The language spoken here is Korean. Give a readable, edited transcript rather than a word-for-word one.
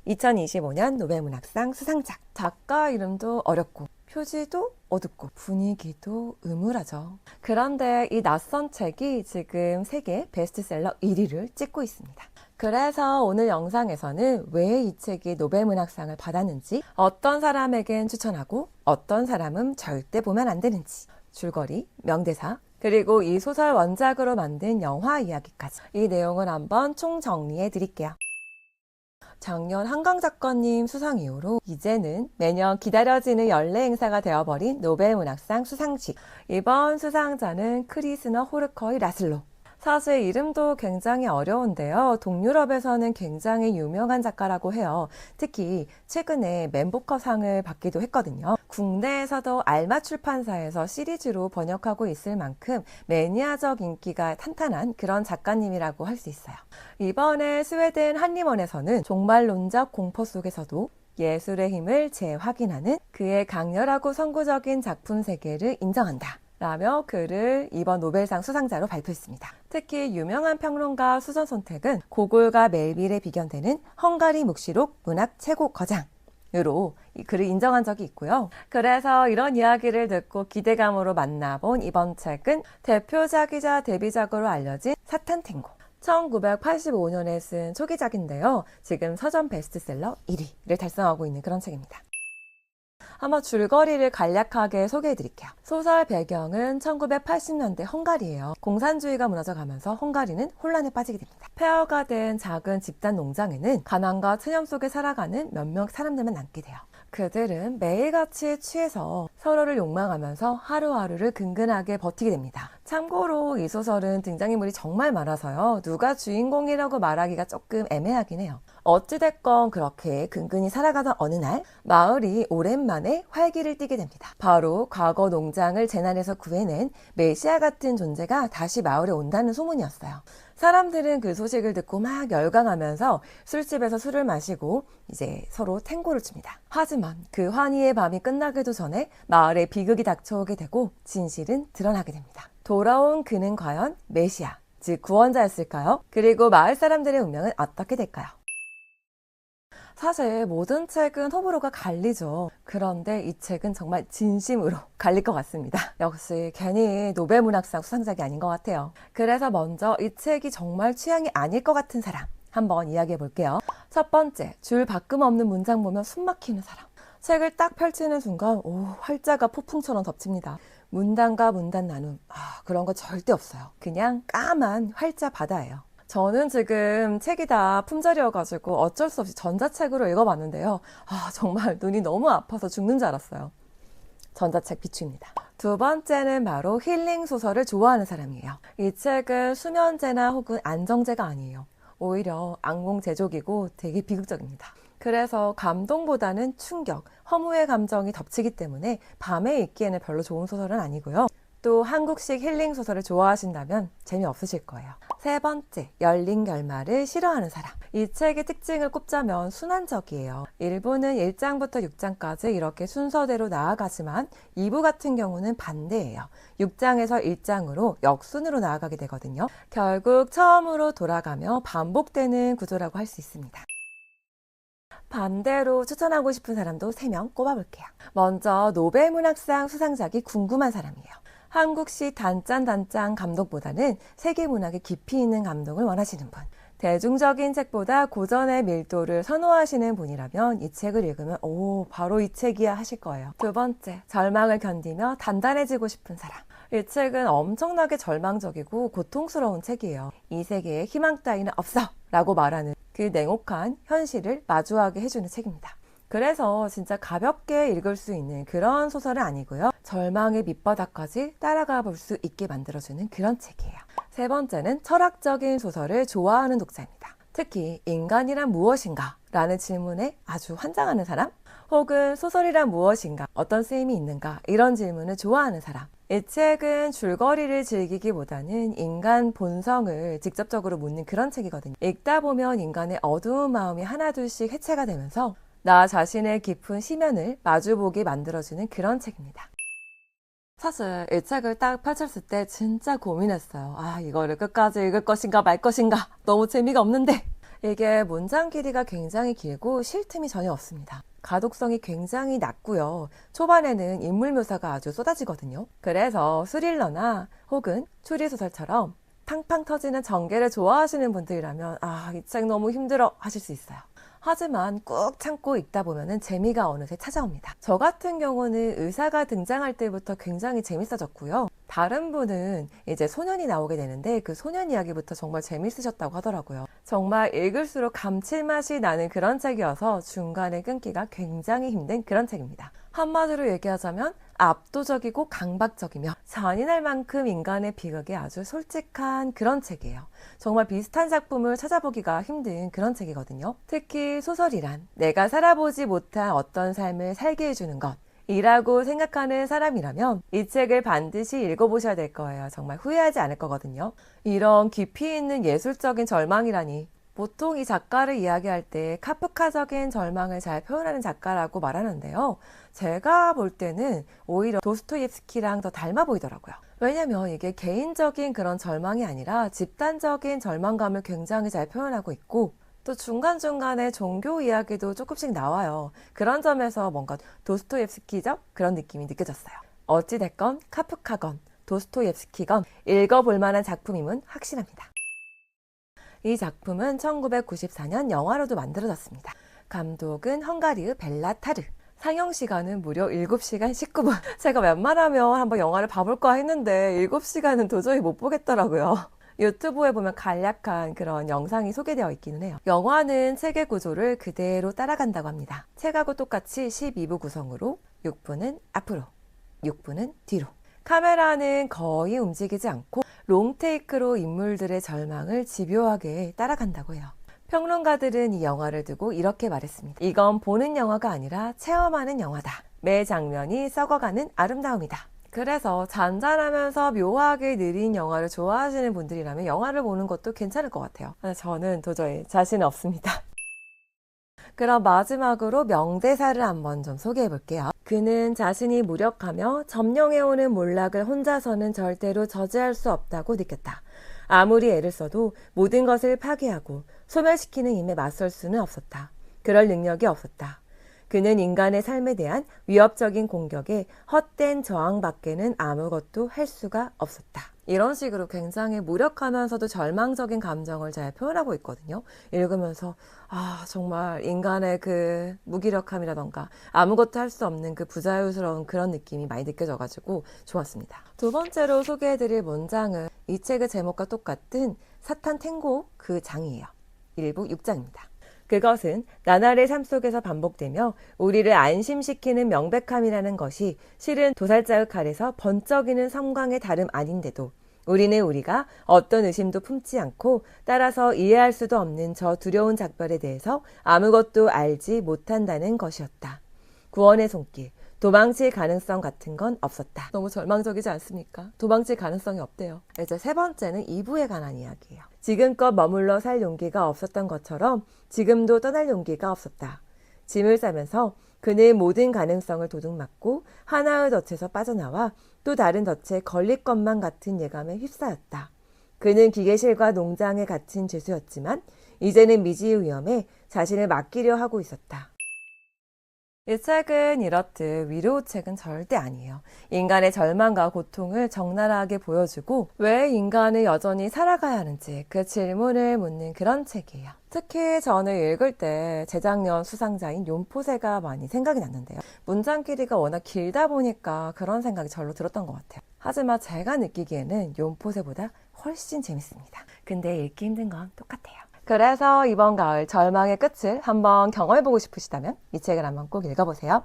2025년 노벨문학상 수상작. 작가 이름도 어렵고 표지도 어둡고 분위기도 음울하죠. 그런데 이 낯선 책이 지금 세계 베스트셀러 1위를 찍고 있습니다. 그래서 오늘 영상에서는 왜 이 책이 노벨문학상을 받았는지, 어떤 사람에겐 추천하고 어떤 사람은 절대 보면 안 되는지, 줄거리, 명대사, 그리고 이 소설 원작으로 만든 영화 이야기까지 이 내용을 한번 총정리해 드릴게요. 작년 한강 작가님 수상 이후로 이제는 매년 기다려지는 연례 행사가 되어버린 노벨문학상 수상식. 이번 수상자는 크리스너 호르커의 라슬로. 사실 이름도 굉장히 어려운데요. 동유럽에서는 굉장히 유명한 작가라고 해요. 특히 최근에 맨부커상을 받기도 했거든요. 국내에서도 알마 출판사에서 시리즈로 번역하고 있을 만큼 매니아적 인기가 탄탄한 그런 작가님이라고 할 수 있어요. 이번에 스웨덴 한림원에서는 종말론적 공포 속에서도 예술의 힘을 재확인하는 그의 강렬하고 선구적인 작품 세계를 인정한다 라며 그를 이번 노벨상 수상자로 발표했습니다. 특히 유명한 평론가 수전 손택은 고골과 멜빌에 비견되는 헝가리 묵시록 문학 최고 거장으로 이 글을 인정한 적이 있고요. 그래서 이런 이야기를 듣고 기대감으로 만나본 이번 책은 대표작이자 데뷔작으로 알려진 사탄 탱고. 1985년에 쓴 초기작인데요. 지금 서점 베스트셀러 1위를 달성하고 있는 그런 책입니다. 한번 줄거리를 간략하게 소개해드릴게요. 소설 배경은 1980년대 헝가리예요. 공산주의가 무너져가면서 헝가리는 혼란에 빠지게 됩니다. 폐허가 된 작은 집단 농장에는 가난과 체념 속에 살아가는 몇몇 사람들만 남게 돼요. 그들은 매일같이 취해서 서로를 욕망하면서 하루하루를 근근하게 버티게 됩니다. 참고로 이 소설은 등장인물이 정말 많아서요. 누가 주인공이라고 말하기가 조금 애매하긴 해요. 어찌됐건 그렇게 근근히 살아가던 어느 날 마을이 오랜만에 활기를 띠게 됩니다. 바로 과거 농장을 재난에서 구해낸 메시아 같은 존재가 다시 마을에 온다는 소문이었어요. 사람들은 그 소식을 듣고 막 열광하면서 술집에서 술을 마시고 이제 서로 탱고를 춥니다. 하지만 그 환희의 밤이 끝나기도 전에 마을에 비극이 닥쳐오게 되고 진실은 드러나게 됩니다. 돌아온 그는 과연 메시아, 즉 구원자였을까요? 그리고 마을 사람들의 운명은 어떻게 될까요? 사실 모든 책은 호불호가 갈리죠. 그런데 이 책은 정말 진심으로 갈릴 것 같습니다. 역시 괜히 노벨문학상 수상작이 아닌 것 같아요. 그래서 먼저 이 책이 정말 취향이 아닐 것 같은 사람 한번 이야기해 볼게요. 첫 번째, 줄 바꿈 없는 문장 보면 숨 막히는 사람. 책을 딱 펼치는 순간 활자가 폭풍처럼 덮칩니다. 문단과 문단 나눔, 그런 거 절대 없어요. 그냥 까만 활자 바다예요. 저는 지금 책이 다 품절이어가지고 어쩔 수 없이 전자책으로 읽어봤는데요. 정말 눈이 너무 아파서 죽는 줄 알았어요. 전자책 비추입니다. 두 번째는 바로 힐링 소설을 좋아하는 사람이에요. 이 책은 수면제나 혹은 안정제가 아니에요. 오히려 악몽제족이고 되게 비극적입니다. 그래서 감동보다는 충격, 허무의 감정이 덮치기 때문에 밤에 읽기에는 별로 좋은 소설은 아니고요. 또 한국식 힐링 소설을 좋아하신다면 재미없으실 거예요. 세 번째, 열린 결말을 싫어하는 사람. 이 책의 특징을 꼽자면 순환적이에요. 1부는 1장부터 6장까지 이렇게 순서대로 나아가지만 2부 같은 경우는 반대예요. 6장에서 1장으로 역순으로 나아가게 되거든요. 결국 처음으로 돌아가며 반복되는 구조라고 할 수 있습니다. 반대로 추천하고 싶은 사람도 3명 꼽아볼게요. 먼저 노벨문학상 수상작이 궁금한 사람이에요. 한국식 단짠단짠 감독보다는 세계문학의 깊이 있는 감동을 원하시는 분. 대중적인 책보다 고전의 밀도를 선호하시는 분이라면 이 책을 읽으면 바로 이 책이야 하실 거예요. 두 번째, 절망을 견디며 단단해지고 싶은 사람. 이 책은 엄청나게 절망적이고 고통스러운 책이에요. 이 세계에 희망 따위는 없어 라고 말하는 그 냉혹한 현실을 마주하게 해주는 책입니다. 그래서 진짜 가볍게 읽을 수 있는 그런 소설은 아니고요. 절망의 밑바닥까지 따라가 볼 수 있게 만들어주는 그런 책이에요. 세 번째는 철학적인 소설을 좋아하는 독자입니다. 특히 인간이란 무엇인가? 라는 질문에 아주 환장하는 사람? 혹은 소설이란 무엇인가? 어떤 쓰임이 있는가? 이런 질문을 좋아하는 사람. 이 책은 줄거리를 즐기기보다는 인간 본성을 직접적으로 묻는 그런 책이거든요. 읽다 보면 인간의 어두운 마음이 하나둘씩 해체가 되면서 나 자신의 깊은 심연을 마주보게 만들어주는 그런 책입니다. 사실 이 책을 딱 펼쳤을 때 진짜 고민했어요. 이거를 끝까지 읽을 것인가 말 것인가 너무 재미가 없는데 이게 문장 길이가 굉장히 길고 쉴 틈이 전혀 없습니다. 가독성이 굉장히 낮고요. 초반에는 인물 묘사가 아주 쏟아지거든요. 그래서 스릴러나 혹은 추리소설처럼 팡팡 터지는 전개를 좋아하시는 분들이라면 이 책 너무 힘들어 하실 수 있어요. 하지만 꾹 참고 읽다 보면은 재미가 어느새 찾아옵니다. 저 같은 경우는 의사가 등장할 때부터 굉장히 재밌어졌고요. 다른 분은 이제 소년이 나오게 되는데 그 소년 이야기부터 정말 재밌으셨다고 하더라고요. 정말 읽을수록 감칠맛이 나는 그런 책이어서 중간에 끊기가 굉장히 힘든 그런 책입니다. 한마디로 얘기하자면 압도적이고 강박적이며 잔인할 만큼 인간의 비극에 아주 솔직한 그런 책이에요. 정말 비슷한 작품을 찾아보기가 힘든 그런 책이거든요. 특히 소설이란 내가 살아보지 못한 어떤 삶을 살게 해주는 것 이라고 생각하는 사람이라면 이 책을 반드시 읽어보셔야 될 거예요. 정말 후회하지 않을 거거든요. 이런 깊이 있는 예술적인 절망이라니 보통 이 작가를 이야기할 때 카프카적인 절망을 잘 표현하는 작가라고 말하는데요. 제가 볼 때는 오히려 도스토옙스키랑 더 닮아 보이더라고요. 왜냐면 이게 개인적인 그런 절망이 아니라 집단적인 절망감을 굉장히 잘 표현하고 있고 또 중간중간에 종교 이야기도 조금씩 나와요. 그런 점에서 뭔가 도스토옙스키적 그런 느낌이 느껴졌어요. 어찌됐건 카프카건 도스토옙스키건 읽어볼 만한 작품임은 확실합니다. 이 작품은 1994년 영화로도 만들어졌습니다. 감독은 헝가리의 벨라 타르. 상영 시간은 무려 7시간 19분. 제가 웬만하면 한번 영화를 봐볼까 했는데 7시간은 도저히 못 보겠더라고요. 유튜브에 보면 간략한 그런 영상이 소개되어 있기는 해요. 영화는 책의 구조를 그대로 따라간다고 합니다. 책하고 똑같이 12부 구성으로 6부는 앞으로, 6부는 뒤로. 카메라는 거의 움직이지 않고 롱테이크로 인물들의 절망을 집요하게 따라간다고 해요. 평론가들은 이 영화를 두고 이렇게 말했습니다. 이건 보는 영화가 아니라 체험하는 영화다. 매 장면이 썩어가는 아름다움이다. 그래서 잔잔하면서 묘하게 느린 영화를 좋아하시는 분들이라면 영화를 보는 것도 괜찮을 것 같아요. 저는 도저히 자신은 없습니다. 그럼 마지막으로 명대사를 한번 좀 소개해 볼게요. 그는 자신이 무력하며 점령해오는 몰락을 혼자서는 절대로 저지할 수 없다고 느꼈다. 아무리 애를 써도 모든 것을 파괴하고 소멸시키는 힘에 맞설 수는 없었다. 그럴 능력이 없었다. 그는 인간의 삶에 대한 위협적인 공격에 헛된 저항밖에는 아무것도 할 수가 없었다. 이런 식으로 굉장히 무력하면서도 절망적인 감정을 잘 표현하고 있거든요. 읽으면서 정말 인간의 그 무기력함이라던가 아무것도 할 수 없는 그 부자유스러운 그런 느낌이 많이 느껴져가지고 좋았습니다. 두 번째로 소개해드릴 문장은 이 책의 제목과 똑같은 사탄 탱고 그 장이에요. 1부 6장입니다. 그것은 나날의 삶 속에서 반복되며 우리를 안심시키는 명백함이라는 것이 실은 도살자의 칼에서 번쩍이는 섬광의 다름 아닌데도 우리는 우리가 어떤 의심도 품지 않고 따라서 이해할 수도 없는 저 두려운 작별에 대해서 아무것도 알지 못한다는 것이었다. 구원의 손길, 도망칠 가능성 같은 건 없었다. 너무 절망적이지 않습니까? 도망칠 가능성이 없대요. 이제 세 번째는 2부에 관한 이야기예요. 지금껏 머물러 살 용기가 없었던 것처럼 지금도 떠날 용기가 없었다. 짐을 싸면서 그는 모든 가능성을 도둑맞고 하나의 덫에서 빠져나와 또 다른 덫에 걸릴 것만 같은 예감에 휩싸였다. 그는 기계실과 농장에 갇힌 죄수였지만 이제는 미지의 위험에 자신을 맡기려 하고 있었다. 이 책은 이렇듯 위로 책은 절대 아니에요. 인간의 절망과 고통을 적나라하게 보여주고 왜 인간은 여전히 살아가야 하는지 그 질문을 묻는 그런 책이에요. 특히 저는 읽을 때 재작년 수상자인 욘포세가 많이 생각이 났는데요. 문장 길이가 워낙 길다 보니까 그런 생각이 절로 들었던 것 같아요. 하지만 제가 느끼기에는 욘포세보다 훨씬 재밌습니다. 근데 읽기 힘든 건 똑같아요. 그래서 이번 가을 절망의 끝을 한번 경험해보고 싶으시다면 이 책을 한번 꼭 읽어보세요.